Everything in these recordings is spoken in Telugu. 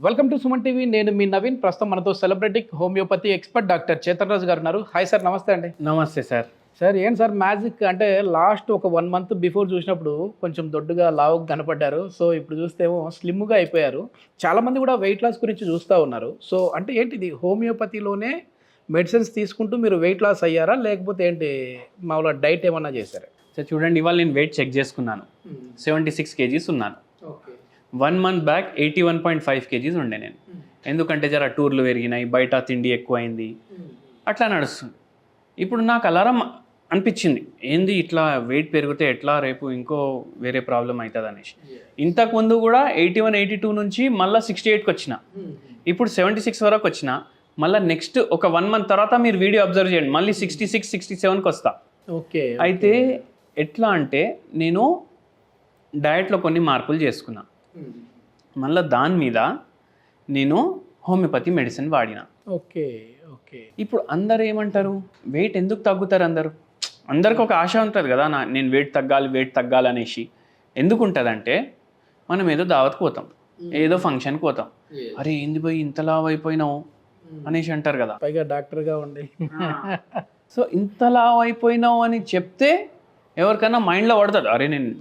Welcome to Suman TV. నేను మీ నవీన్. ప్రస్తుతం మనతో celebrity homeopathy expert doctor Chetan Raju garu ఉన్నారు. హాయ్ సార్, నమస్తే అండి. నమస్తే సార్. సార్ ఏంటి సార్ మ్యాజిక్ అంటే లాస్ట్ ఒక 1 మంత్ బిఫోర్ చూసినప్పుడు కొంచెం దొడ్డుగా లావుగా కనపడ్డారు. సో ఇప్పుడు చూస్తేమో స్లిమ్గా అయిపోయారు. చాలామంది కూడా వెయిట్ లాస్ గురించి చూస్తూ ఉన్నారు. సో అంటే ఏంటిది, హోమియోపతిలోనే మెడిసిన్స్ తీసుకుంటూ మీరు వెయిట్ లాస్ అయ్యారా, లేకపోతే ఏంటి మామూలుగా డైట్ ఏమన్నా చేశారా? సార్ చూడండి, ఇవాళ నేను వెయిట్ చెక్ చేసుకున్నాను. 76 kgs ఉన్నాను. 1 month బ్యాక్ 81.5 kgs ఉండే నేను. ఎందుకంటే జర టూర్లు పెరిగినాయి, బయట తిండి ఎక్కువైంది, అట్లా నడుస్తుంది. ఇప్పుడు నాకు అలారం అనిపించింది, ఏంది ఇట్లా వెయిట్ పెరిగితే ఎట్లా, రేపు ఇంకో వేరే ప్రాబ్లం అవుతుంది అనేసి. ఇంతకుముందు కూడా 81, 82 నుంచి మళ్ళీ 68కి వచ్చిన, ఇప్పుడు 76 వరకు వచ్చిన. మళ్ళీ నెక్స్ట్ ఒక 1 month తర్వాత మీరు వీడియో అబ్జర్వ్ చేయండి, మళ్ళీ 66, 67కి వస్తా. ఓకే. అయితే ఎట్లా అంటే నేను డయట్లో కొన్ని మార్పులు చేసుకున్నా, మళ్ళీ దాని మీద నేను హోమియోపతి మెడిసిన్ వాడిన. Okay okay. ఇప్పుడు అందరు ఏమంటారు, వెయిట్ ఎందుకు తగ్గుతారు అందరికి ఒక ఆశ ఉంటుంది కదా, నేను వెయిట్ తగ్గాలి అనేసి. ఎందుకు ఉంటుందంటే మనం ఏదో దావత్కి పోతాం, ఏదో ఫంక్షన్కి పోతాం, అరే ఏంది పోయి ఇంత లావు అయిపోయినావు అనేసి అంటారు కదా, పైగా డాక్టర్గా ఉండి. సో ఇంత లావు అయిపోయినావు అని చెప్తే ఎవరికైనా మైండ్లో పడుతుంది, అరే నేను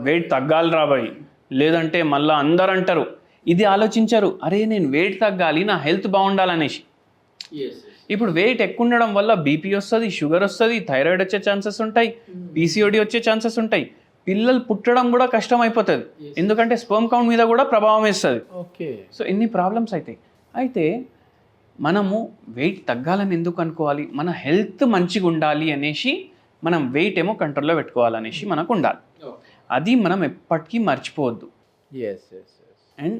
వెయిట్ తగ్గాలి రాబోయి, లేదంటే మళ్ళీ అందరు అంటారు. ఇది ఆలోచించరు, అరే నేను వెయిట్ తగ్గాలి, నా హెల్త్ బాగుండాలనేసి. ఇప్పుడు వెయిట్ ఎక్కువ ఉండడం వల్ల బీపీ వస్తుంది, షుగర్ వస్తుంది, థైరాయిడ్ వచ్చే ఛాన్సెస్ ఉంటాయి, పీసీఓడి వచ్చే ఛాన్సెస్ ఉంటాయి, పిల్లలు పుట్టడం కూడా కష్టం అయిపోతుంది, ఎందుకంటే స్పెర్మ్ కౌంట్ మీద కూడా ప్రభావం వేస్తుంది. ఓకే. సో ఇన్ని ప్రాబ్లమ్స్ అవుతాయి. అయితే మనము వెయిట్ తగ్గాలని ఎందుకు అనుకోవాలి, మన హెల్త్ మంచిగా ఉండాలి అనేసి మనం వెయిట్ ఏమో కంట్రోల్లో పెట్టుకోవాలనేసి మనకు ఉండాలి. అది మనం ఎప్పటికీ మర్చిపోవద్దు. అండ్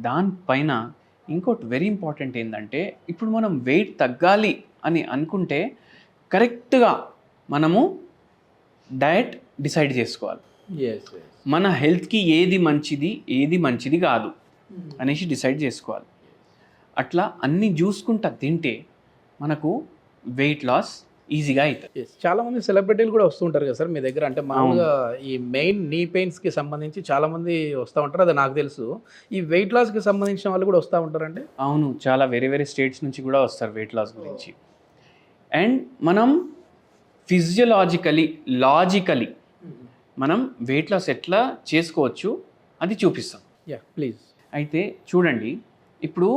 దానిపైన ఇంకోటి వెరీ ఇంపార్టెంట్ ఏంటంటే, ఇప్పుడు మనం వెయిట్ తగ్గాలి అని అనుకుంటే కరెక్ట్గా మనము డయట్ డిసైడ్ చేసుకోవాలి. మన హెల్త్కి ఏది మంచిది కాదు అనేసి డిసైడ్ చేసుకోవాలి. అట్లా అన్నీ చూసుకుంటా తింటే మనకు వెయిట్ లాస్ ఈజీగా అవుతుంది. చాలామంది సెలబ్రిటీలు కూడా వస్తూ ఉంటారు కదా సార్ మీ దగ్గర. అంటే మామూలుగా ఈ మెయిన్ నీ పెయిన్స్కి సంబంధించి చాలామంది వస్తూ ఉంటారు, అది నాకు తెలుసు. ఈ వెయిట్ లాస్కి సంబంధించిన వాళ్ళు కూడా వస్తూ ఉంటారండి? అవును, చాలా వేరే స్టేట్స్ నుంచి కూడా వస్తారు వెయిట్ లాస్ గురించి. అండ్ మనం ఫిజియోలాజికలీ, లాజికలీ మనం వెయిట్ లాస్ ఎట్లా చేసుకోవచ్చు అది చూపిస్తాం. ప్లీజ్. అయితే చూడండి, ఇప్పుడు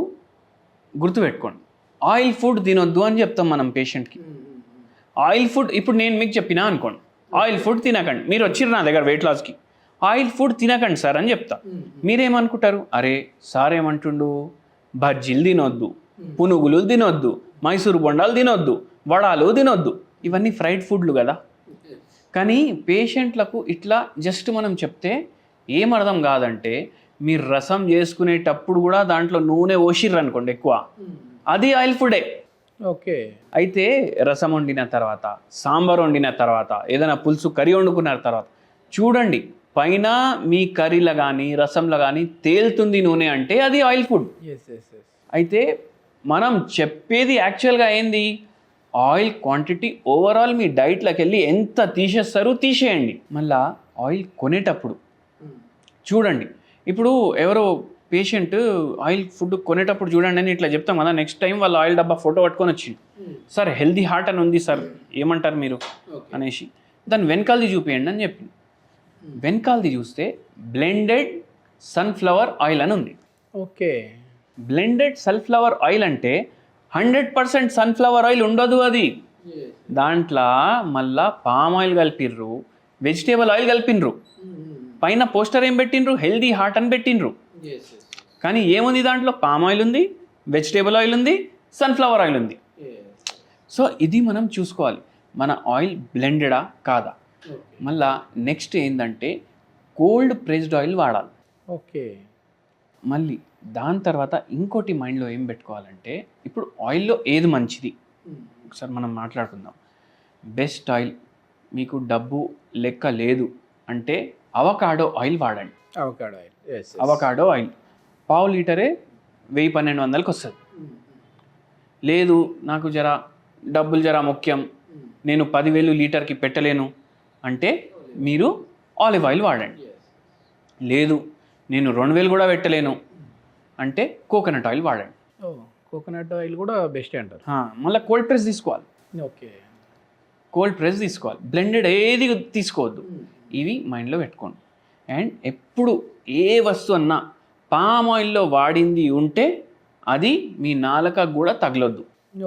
గుర్తుపెట్టుకోండి, ఆయిల్ ఫుడ్ తినొద్దు అని చెప్తాం మనం పేషెంట్కి. ఆయిల్ ఫుడ్, ఇప్పుడు నేను మీకు చెప్పినా అనుకోండి, ఆయిల్ ఫుడ్ తినకండి, మీరు వచ్చిర్రు నా దగ్గర వెయిట్ లాస్కి, ఆయిల్ ఫుడ్ తినకండి సార్ అని చెప్తా. మీరేమనుకుంటారు, అరే సార్ ఏమంటుండు, బజ్జీలు తినొద్దు, పునుగులు తినొద్దు, మైసూరు బొండాలు తినొద్దు, వడాలు తినొద్దు, ఇవన్నీ ఫ్రైడ్ ఫుడ్లు కదా. కానీ పేషెంట్లకు ఇట్లా జస్ట్ మనం చెప్తే ఏమర్థం కాదంటే, మీరు రసం చేసుకునేటప్పుడు కూడా దాంట్లో నూనె పోసిర్రు అనుకోండి ఎక్కువ, అది ఆయిల్ ఫుడే. ఓకే. అయితే రసం వండిన తర్వాత, సాంబార్ వండిన తర్వాత, ఏదైనా పులుసు కర్రీ వండుకున్న తర్వాత చూడండి, పైన మీ కర్రీలో కానీ రసంలో కానీ తేలుతుంది నూనె, అంటే అది ఆయిల్ ఫుడ్. అయితే మనం చెప్పేది యాక్చువల్గా ఏంది, ఆయిల్ క్వాంటిటీ ఓవరాల్ మీ డైట్లోకి వెళ్ళి ఎంత తీసేస్తారో తీసేయండి. మళ్ళా ఆయిల్ కొనేటప్పుడు చూడండి, ఇప్పుడు ఎవరో పేషెంట్ ఆయిల్ ఫుడ్ కొనేటప్పుడు చూడండి అని ఇట్లా చెప్తాం కదా, నెక్స్ట్ టైం వాళ్ళు ఆయిల్ డబ్బా ఫోటో పట్టుకొని వచ్చింది, సార్ హెల్దీ హార్ట్ అని ఉంది సార్, ఏమంటారు మీరు అనేసి, దాని వెనకాలది చూపించండి అని చెప్పింది. వెనకాలది చూస్తే బ్లెండెడ్ సన్ఫ్లవర్ ఆయిల్ అని ఉంది. ఓకే. బ్లెండెడ్ సన్ఫ్లవర్ ఆయిల్ అంటే 100% సన్ఫ్లవర్ ఆయిల్ ఉండదు, అది దాంట్లో మళ్ళా పామ్ ఆయిల్ కలిపిర్రు, వెజిటేబుల్ ఆయిల్ కలిపినరు, పైన పోస్టర్ ఏం పెట్టినరు, హెల్దీ హార్ట్ అని పెట్టినరు. కానీ ఏముంది దాంట్లో, పామ్ ఆయిల్ ఉంది, వెజిటేబుల్ ఆయిల్ ఉంది, సన్ఫ్లవర్ ఆయిల్ ఉంది. సో ఇది మనం చూసుకోవాలి, మన ఆయిల్ బ్లెండెడా కాదా. మళ్ళా నెక్స్ట్ ఏంటంటే కోల్డ్ ప్రెస్డ్ ఆయిల్ వాడాలి. ఓకే. మళ్ళీ దాని తర్వాత ఇంకోటి మైండ్లో ఏం పెట్టుకోవాలంటే, ఇప్పుడు ఆయిల్లో ఏది మంచిది ఒకసారి మనం మాట్లాడుకుందాం. బెస్ట్ ఆయిల్, మీకు డబ్బు లెక్క లేదు అంటే అవకాడో ఆయిల్ వాడండి. అవకాడో ఆయిల్ పావు లీటరే 1000-1200కి వస్తుంది. లేదు నాకు డబ్బులు ముఖ్యం, నేను 10,000 లీటర్కి పెట్టలేను అంటే మీరు ఆలివ్ ఆయిల్ వాడండి. లేదు నేను 2,000 కూడా పెట్టలేను అంటే కోకోనట్ ఆయిల్ వాడండి. ఓ కోకోనట్ ఆయిల్ కూడా బెస్టే అంటారు. మళ్ళీ కోల్డ్ ప్రెస్ తీసుకోవాలి. ఓకే. కోల్డ్ ప్రెస్ తీసుకోవాలి. బ్లెండెడ్ ఏది తీసుకోవద్దు. ఇవి మైండ్లో పెట్టుకోండి. అండ్ ఎప్పుడు ఏ వస్తువు అన్నా పామ్ ఆయిల్లో వాడింది ఉంటే అది మీ నాలుకకు కూడా తగలొద్దు.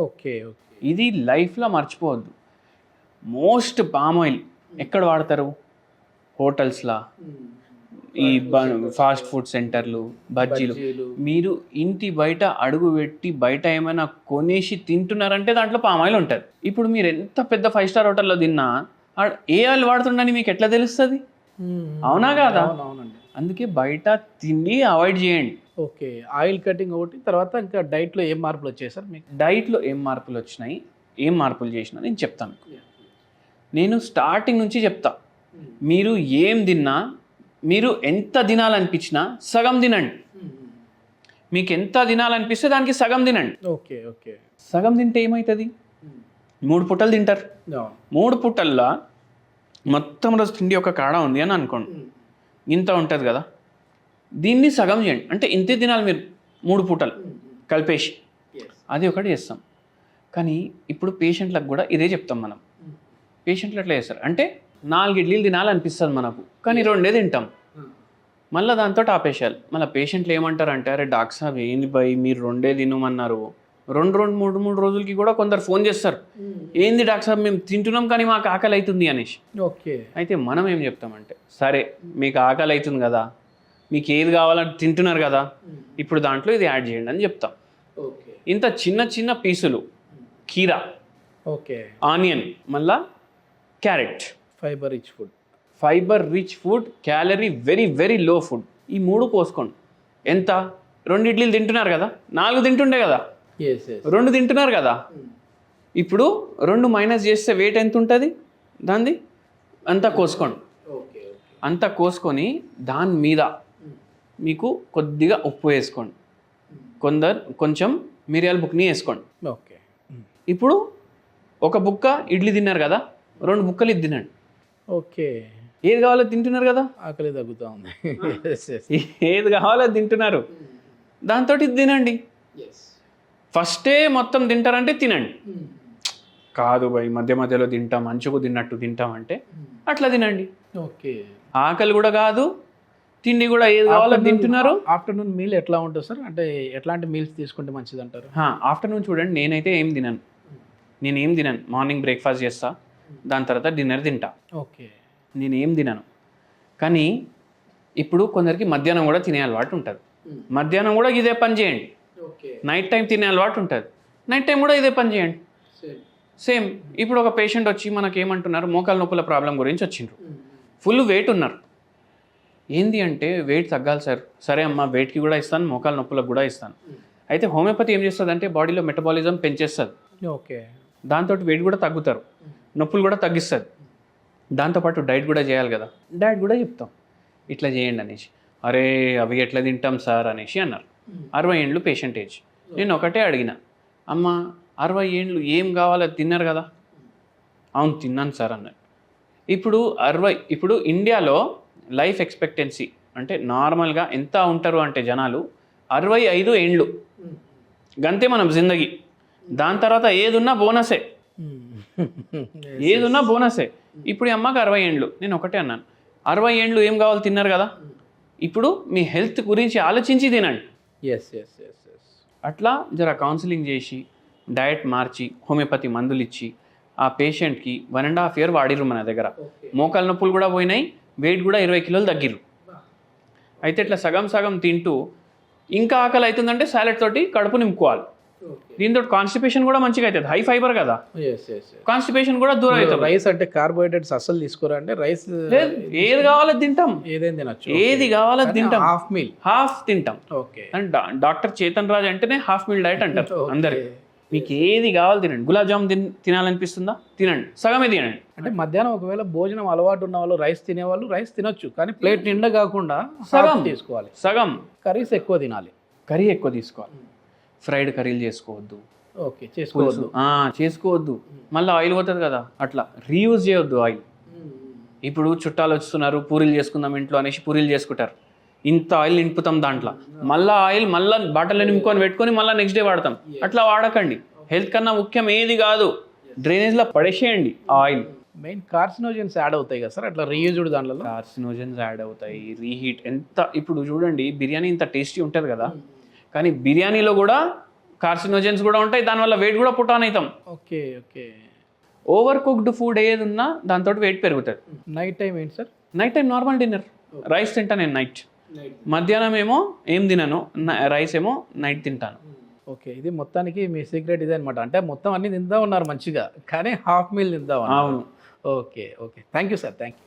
ఓకే. ఓకే. ఇది లైఫ్లో మర్చిపోవద్దు. మోస్ట్ పామ్ ఆయిల్ ఎక్కడ వాడతారు? హోటల్స్లా, ఈ ఫాస్ట్ ఫుడ్ సెంటర్లు, బజ్జీలు. మీరు ఇంటి బయట అడుగు పెట్టి బయట ఏమైనా కొనేసి తింటున్నారంటే దాంట్లో పామ్ ఆయిల్ ఉంటుంది. ఇప్పుడు మీరు ఎంత పెద్ద 5 స్టార్ హోటల్లో తిన్నా ఏ ఆయిల్ వాడుతుండని మీకు ఎట్లా తెలుస్తుంది? అవునా కాదా? అవునండి. అందుకే బయట తిండి అవాయిడ్ చేయండి. ఓకే. ఆయిల్ కటింగ్ ఒకటి, తర్వాత ఇంకా డైట్లో ఏం మార్పులు వచ్చాయి సార్ మీకు? డైట్లో ఏం మార్పులు వచ్చినాయి, ఏం మార్పులు చేసినా నేను చెప్తాను. నేను స్టార్టింగ్ నుంచి చెప్తా. మీరు ఏం తిన్నా, మీరు ఎంత తినాలనిపించినా సగం తినండి. మీకు ఎంత తినాలనిపిస్తే దానికి సగం తినండి. ఓకే. ఓకే. సగం తింటే ఏమవుతుంది? 3 పూటలు తింటారు. 3 పూటల్లో మొత్తం రోజు తిండి ఒక కాడ ఉంది అని అనుకోండి, ఇంత ఉంటుంది కదా, దీన్ని సగం చేయండి. అంటే ఇంతే తినాలి మీరు 3 పూటలు కలిపేసి. అది ఒకటి చేస్తాం. కానీ ఇప్పుడు పేషెంట్లకు కూడా ఇదే చెప్తాం మనం. పేషెంట్లు ఎట్లా చేస్తారు అంటే 4 ఇడ్లీలు తినాలనిపిస్తుంది మనకు, కానీ 2 తింటాం. మళ్ళీ దాంతో ఆపేసేయాలి. మళ్ళీ పేషెంట్లు ఏమంటారు అంటే, అరే డాక్టర్ సాబ్ ఏంది భయ్ మీరు 2 తినమన్నారు. 2-3 రోజులకి కూడా కొందరు ఫోన్ చేస్తారు, ఏంది డాక్టర్ సాబ్ మేము తింటున్నాం కానీ మాకు ఆకలి అవుతుంది అనేసి. ఓకే. అయితే మనం ఏం చెప్తామంటే, సరే మీకు ఆకలి అవుతుంది కదా, మీకు ఏది కావాలని తింటున్నారు కదా, ఇప్పుడు దాంట్లో ఇది యాడ్ చేయండి అని చెప్తాం. ఓకే. ఇంత చిన్న చిన్న పీసులు, కీరా, ఓకే, ఆనియన్, మళ్ళా carrot, fibre rich food. Fibre rich food, calorie very very low food. ఈ 3 పోసుకోండి. ఎంత? 2 ఇడ్లీలు తింటున్నారు కదా, 4 తింటుండే కదా, 2 తింటున్నారు కదా. ఇప్పుడు 2 మైనస్ చేస్తే వెయిట్ ఎంత ఉంటుంది దాన్ని? అంతా కోసుకోండి. అంతా కోసుకొని దాని మీద మీకు కొద్దిగా ఉప్పు వేసుకోండి, కొంచెం మిరియాల బుక్ని వేసుకోండి. ఓకే. ఇప్పుడు ఒక బుక్క ఇడ్లీ తిన్నారు కదా, 2 బుక్కలు ఇది తినండి. ఓకే. ఏది కావాలో తింటున్నారు కదా, ఆకలి తగ్గుతూ ఉంది. ఏది కావాలో తింటున్నారు, దాంతో ఇది తినండి. ఫస్టే మొత్తం తింటారంటే తినండి. కాదు భయ్ మధ్య మధ్యలో తింటాం, మంచుకు తిన్నట్టు తింటాం అంటే అట్లా తినండి. ఓకే. ఆకలి కూడా కాదు, తిండి కూడా ఏది కావాలో తింటున్నారు. ఆఫ్టర్నూన్ మీల్ ఎట్లా ఉంటుంది సార్? అంటే ఎట్లాంటి మీల్స్ తీసుకుంటే మంచిది అంటారు? ఆఫ్టర్నూన్ చూడండి, నేనైతే ఏం తినను. మార్నింగ్ బ్రేక్ఫాస్ట్ చేస్తా, దాని తర్వాత డిన్నర్ తింటా. ఓకే. నేను ఏం తినను. కానీ ఇప్పుడు కొందరికి మధ్యాహ్నం కూడా తినే అలవాటు ఉంటుంది. మధ్యాహ్నం కూడా ఇదే పని చేయండి. నైట్ టైం తినే అలవాటు ఉంటుంది, నైట్ టైం కూడా ఇదే పని చేయండి. సేమ్. ఇప్పుడు ఒక పేషెంట్ వచ్చి మనకి ఏమంటున్నారు, మోకాల నొప్పుల ప్రాబ్లం గురించి వచ్చిండ్రు. ఫుల్ వెయిట్ ఉన్నారు. ఏంది అంటే వెయిట్ తగ్గాలి సార్. సరే అమ్మా, వెయిట్కి కూడా ఇస్తాను, మోకాల నొప్పులకు కూడా ఇస్తాను. అయితే హోమియోపతి ఏం చేస్తుంది అంటే బాడీలో మెటబాలిజం పెంచేస్తుంది. ఓకే. దాంతో వెయిట్ కూడా తగ్గుతారు, నొప్పులు కూడా తగ్గిస్తుంది. దాంతోపాటు డైట్ కూడా చేయాలి కదా, డైట్ కూడా చెప్తాం ఇట్లా చేయండి అనేసి. అరే అవి ఎట్లా తింటాం సార్ అనేసి అన్నారు. 60 ఏండ్లు పేషెంట్ ఏజ్. నేను ఒకటే అడిగిన, అమ్మ 60 ఏండ్లు ఏం కావాలో తిన్నారు కదా? అవును తిన్నాను సార్ అన్నారు. ఇప్పుడు ఇండియాలో లైఫ్ ఎక్స్పెక్టెన్సీ అంటే నార్మల్గా ఎంత ఉంటారు అంటే జనాలు 65 ఏండ్లు, గంతే మనం జిందగీ. దాని తర్వాత ఏదున్నా బోనసే, ఏదున్నా బోనసే. ఇప్పుడు ఈ అమ్మకి 60 ఏండ్లు. నేను ఒకటే అన్నాను, 60 ఏండ్లు ఏం కావాలి తిన్నారు కదా, ఇప్పుడు మీ హెల్త్ గురించి ఆలోచించి తినండి. అట్లా జర కౌన్సిలింగ్ చేసి డయట్ మార్చి హోమియోపతి మందులు ఇచ్చి ఆ పేషెంట్కి 1.5 year వాడిర్రు మన దగ్గర. మోకాల నొప్పులు కూడా పోయినాయి, వెయిట్ కూడా 20 కిలోలు తగ్గిర్రు. అయితే ఇట్లా సగం సగం తింటూ ఇంకా ఆకలి అవుతుందంటే సాలెడ్ తోటి కడుపు నింపుకోవాలి. దీంతో కాన్స్టిపేషన్ కూడా మంచిగా అవుతుంది, హై ఫైబర్ కదా, కాన్స్టిపేషన్ కూడా దూరం అవుతుంది. రైస్ అంటే కార్బోహైడ్రేట్స్ అసలు తీసుకోరా అంటే? రైస్ ఏది కావాలో తింటాం, ఏదైనా తినచ్చు, ఏది కావాలో తింటాం. హాఫ్ తింటాం. Okay. And doctor Chetan Raj అంటేనే హాఫ్ మీల్ డైట్ అంటారు అందరు. మీకు ఏది కావాలి తినండి. గులాబ్ జామ్ తినాలనిపిస్తుందా తినండి, సగమే తినండి. అంటే మధ్యాహ్నం ఒకవేళ భోజనం అలవాటు ఉన్న వాళ్ళు రైస్ తినేవాళ్ళు రైస్ తినొచ్చు, కానీ ప్లేట్ నిండా కాకుండా సగం తీసుకోవాలి. సగం. కర్రీస్ ఎక్కువ తినాలి, కర్రీ ఎక్కువ తీసుకోవాలి. ఫ్రైడ్ కర్రీలు చేసుకోవద్దు. ఓకే. చేసుకోవద్దు. మళ్ళీ ఆయిల్ పోతుంది కదా, అట్లా రీయూజ్ చేయొద్దు ఆయిల్. ఇప్పుడు చుట్టాలు వస్తున్నారు, పూరీలు చేసుకుందాం ఇంట్లో అనేసి పూరీలు చేసుకుంటారు. ఇంత ఆయిల్ నింపుతాం దాంట్లో, మళ్ళీ ఆయిల్ మళ్ళీ బాటిల్లో నింపుకొని పెట్టుకొని మళ్ళీ నెక్స్ట్ డే వాడతాం. అట్లా వాడకండి. హెల్త్ కన్నా ముఖ్యం ఏది కాదు, డ్రైనేజ్లో పడేసేయండి ఆ ఆయిల్. మెయిన్ కార్సినోజన్స్ యాడ్ అవుతాయి కదా సార్ అట్లా రీయూజ్డ్ దాంట్లో. కార్సినోజన్స్ యాడ్ అవుతాయి, రీహీట్. ఎంత ఇప్పుడు చూడండి, బిర్యానీ ఇంత టేస్టీ ఉంటుంది కదా, కానీ బిర్యానీలో కూడా కార్సినోజన్స్ కూడా ఉంటాయి, దానివల్ల వెయిట్ కూడా పుట్ ఆన్ అవుతాం. Okay okay. Over cooked food ఏది ఉన్నా దాంతో వెయిట్ పెరుగుతుంది. నైట్ టైం ఏంటి sir? Night time normal dinner, rice తింటా నేను నైట్. మధ్యాహ్నం ఏమో ఏం తినను, రైస్ ఏమో నైట్ తింటాను. ఓకే, ఇది మొత్తానికి మీ సీక్రెట్ ఇదే అనమాట. అంటే మొత్తం అన్ని తిందా ఉన్నారు మంచిగా, కానీ హాఫ్ మీల్ తిందా ఉన్నారు. అవును. Okay okay, thank you sir, thank you.